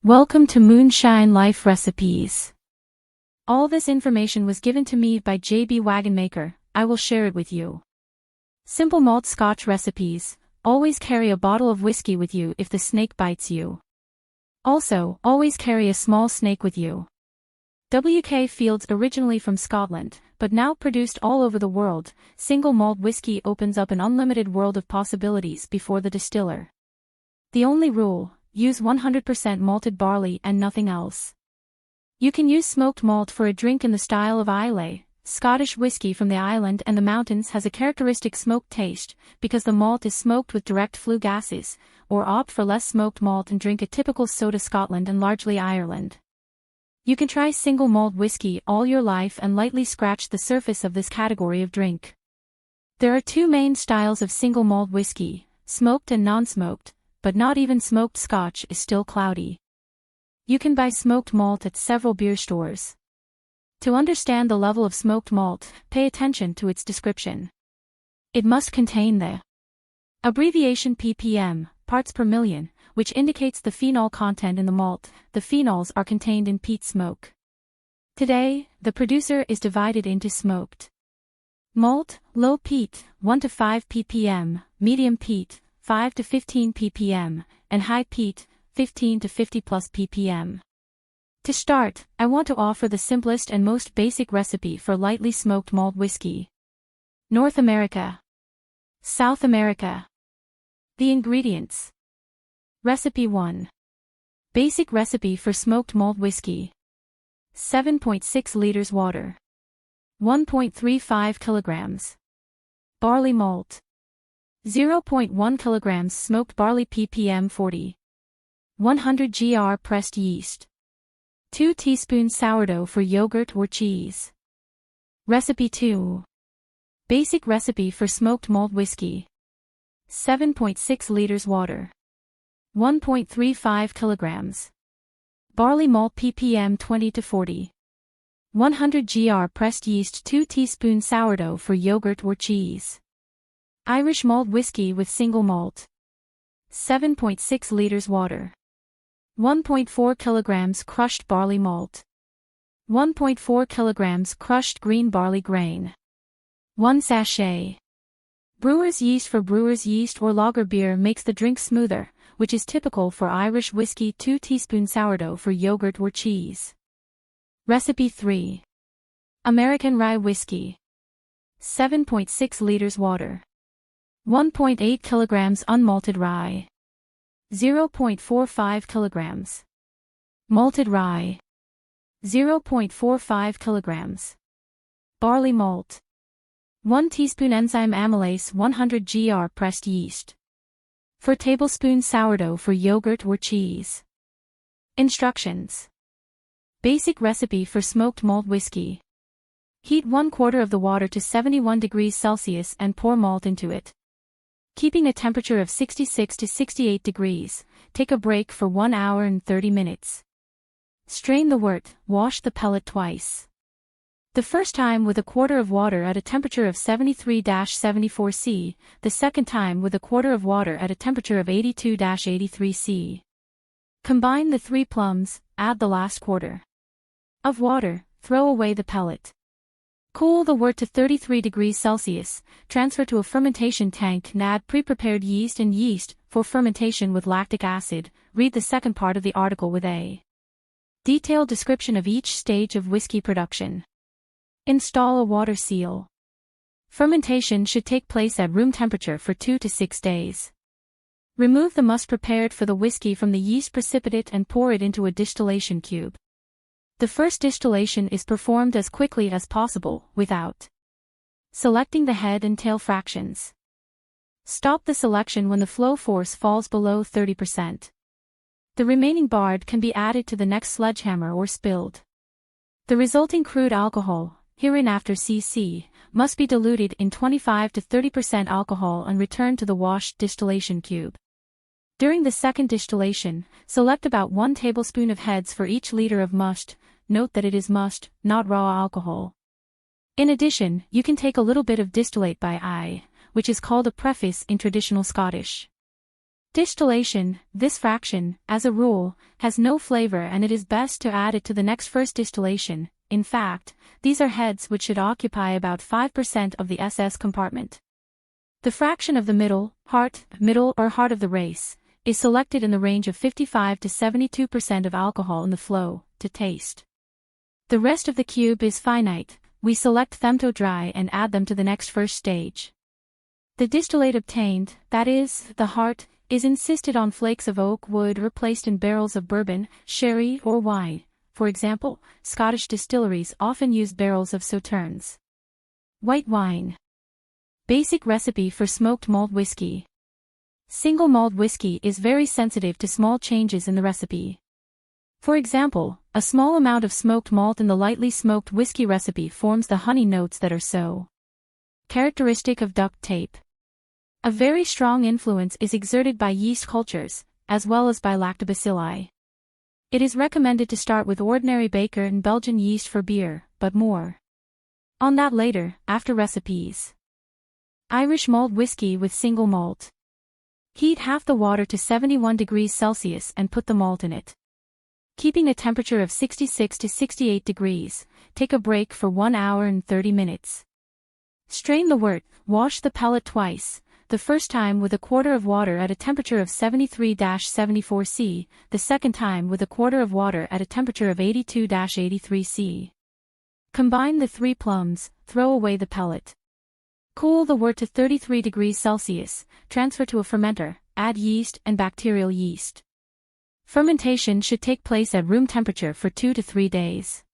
Welcome to Moonshine Life Recipes. All this information was given to me by JB Wagonmaker. I will share it with you. Simple malt Scotch recipes. Always carry a bottle of whiskey with you if the snake bites you. Also, always carry a small snake with you. WK Fields, originally from Scotland, but now produced all over the world, single malt whiskey opens up an unlimited world of possibilities before the distiller. The only rule: use 100% malted barley and nothing else. You can use smoked malt for a drink in the style of Islay. Scottish whiskey from the island and the mountains has a characteristic smoked taste, because the malt is smoked with direct flue gases, or opt for less smoked malt and drink a typical soda Scotland and largely Ireland. You can try single malt whiskey all your life and lightly scratch the surface of this category of drink. There are two main styles of single malt whiskey, smoked and non-smoked, but not even smoked Scotch is still cloudy. You can buy smoked malt at several beer stores. To understand the level of smoked malt, pay attention to its description. It must contain the abbreviation ppm, parts per million, which indicates the phenol content in the malt. The phenols are contained in peat smoke. Today, the producer is divided into smoked malt, low peat, 1 to 5 ppm, medium peat, 5 to 15 ppm, and high peat, 15 to 50 plus ppm. To start, I want to offer the simplest and most basic recipe for lightly smoked malt whiskey. North America. South America. The ingredients. Recipe 1. Basic recipe for smoked malt whiskey. 7.6 liters water. 1.35 kilograms. Barley malt. 0.1 kilograms smoked barley ppm 40. 100 gr pressed yeast. 2 teaspoons sourdough for yogurt or cheese. Recipe 2. Basic recipe for smoked malt whiskey. 7.6 liters water. 1.35 kilograms. Barley malt ppm 20 to 40. 100 gr pressed yeast, 2 teaspoons sourdough for yogurt or cheese. Irish malt whiskey with single malt. 7.6 liters water. 1.4 kilograms crushed barley malt. 1.4 kilograms crushed green barley grain. 1 sachet. Brewer's yeast. For brewer's yeast or lager beer makes the drink smoother, which is typical for Irish whiskey. 2 teaspoons sourdough for yogurt or cheese. Recipe 3. American rye whiskey. 7.6 liters water. 1.8 kilograms unmalted rye. 0.45 kilograms. Malted rye. 0.45 kilograms. Barley malt. 1 teaspoon enzyme amylase, 100 gr pressed yeast. 4 tablespoons sourdough for yogurt or cheese. Instructions. Basic recipe for smoked malt whiskey. Heat 1/4 of the water to 71 degrees Celsius and pour malt into it. Keeping a temperature of 66 to 68 degrees, take a break for 1 hour and 30 minutes. Strain the wort, wash the pellet twice. The first time with 1/4 of water at a temperature of 73-74 C, the second time with 1/4 of water at a temperature of 82-83 C. Combine the 3 plums, add the last 1/4 of water, throw away the pellet. Cool the wort to 33 degrees Celsius, transfer to a fermentation tank and add pre-prepared yeast and yeast for fermentation with lactic acid. Read the second part of the article with a detailed description of each stage of whiskey production. Install a water seal. Fermentation should take place at room temperature for 2 to 6 days. Remove the must prepared for the whiskey from the yeast precipitate and pour it into a distillation cube. The first distillation is performed as quickly as possible, without selecting the head and tail fractions. Stop the selection when the flow force falls below 30%. The remaining barred can be added to the next sledgehammer or spilled. The resulting crude alcohol, hereinafter CC, must be diluted in 25 to 30% alcohol and returned to the washed distillation cube. During the second distillation, select about 1 tablespoon of heads for each liter of must. Note that it is must, not raw alcohol. In addition, you can take a little bit of distillate by eye, which is called a preface in traditional Scottish. Distillation, this fraction, as a rule, has no flavor and it is best to add it to the next first distillation. In fact, these are heads which should occupy about 5% of the SS compartment. The fraction of the middle or heart of the race, is selected in the range of 55 to 72% of alcohol in the flow, to taste. The rest of the cube is finite, we select them to dry and add them to the next first stage. The distillate obtained, that is, the heart, is insisted on flakes of oak wood or placed in barrels of bourbon, sherry or wine. For example, Scottish distilleries often use barrels of sauternes. White wine. Basic recipe for smoked malt whiskey. Single malt whiskey is very sensitive to small changes in the recipe. For example, a small amount of smoked malt in the lightly smoked whiskey recipe forms the honey notes that are so characteristic of duct tape. A very strong influence is exerted by yeast cultures, as well as by lactobacilli. It is recommended to start with ordinary Baker and Belgian yeast for beer, but more on that later, after recipes. Irish malt whiskey with single malt. Heat half the water to 71 degrees Celsius and put the malt in it. Keeping a temperature of 66 to 68 degrees, take a break for 1 hour and 30 minutes. Strain the wort, wash the pellet twice, the first time with a quarter of water at a temperature of 73-74 C, the second time with a quarter of water at a temperature of 82-83 C. Combine the 3 plums, throw away the pellet. Cool the wort to 33 degrees Celsius, transfer to a fermenter, add yeast and bacterial yeast. Fermentation should take place at room temperature for 2 to 3 days.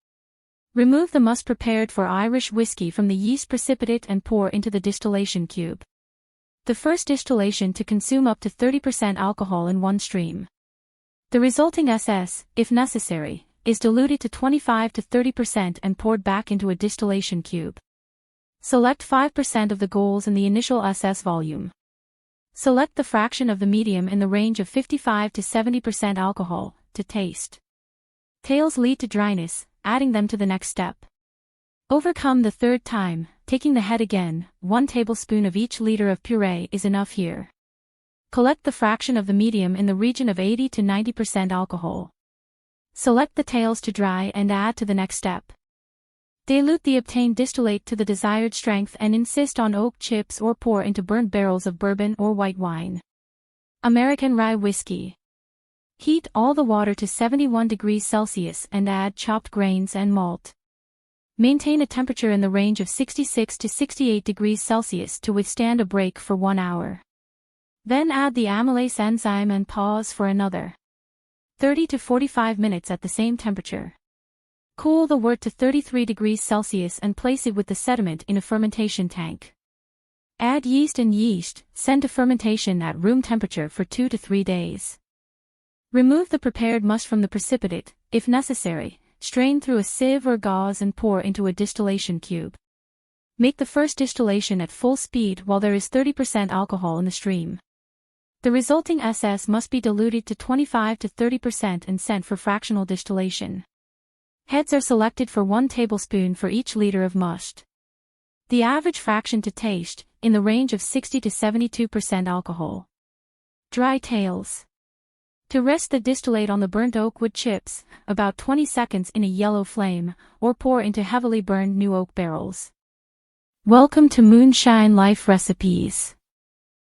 Remove the must prepared for Irish whiskey from the yeast precipitate and pour into the distillation cube. The first distillation to consume up to 30% alcohol in one stream. The resulting SS, if necessary, is diluted to 25 to 30% and poured back into a distillation cube. Select 5% of the goals in the initial SS volume. Select the fraction of the medium in the range of 55 to 70% alcohol, to taste. Tails lead to dryness, adding them to the next step. Overcome the third time, taking the head again, 1 tablespoon of each liter of puree is enough here. Collect the fraction of the medium in the region of 80 to 90% alcohol. Select the tails to dry and add to the next step. Dilute the obtained distillate to the desired strength and insist on oak chips or pour into burnt barrels of bourbon or white wine. American rye whiskey. Heat all the water to 71 degrees Celsius and add chopped grains and malt. Maintain a temperature in the range of 66 to 68 degrees Celsius to withstand a break for 1 hour. Then add the amylase enzyme and pause for another 30 to 45 minutes at the same temperature. Cool the wort to 33 degrees Celsius and place it with the sediment in a fermentation tank. Add yeast and send to fermentation at room temperature for 2 to 3 days. Remove the prepared must from the precipitate, if necessary, strain through a sieve or gauze and pour into a distillation cube. Make the first distillation at full speed while there is 30% alcohol in the stream. The resulting SS must be diluted to 25 to 30% and sent for fractional distillation. Heads are selected for 1 tablespoon for each liter of must. The average fraction to taste, in the range of 60 to 72% alcohol. Dry tails. To rest the distillate on the burnt oak wood chips, about 20 seconds in a yellow flame, or pour into heavily burned new oak barrels. Welcome to Moonshine Life Recipes.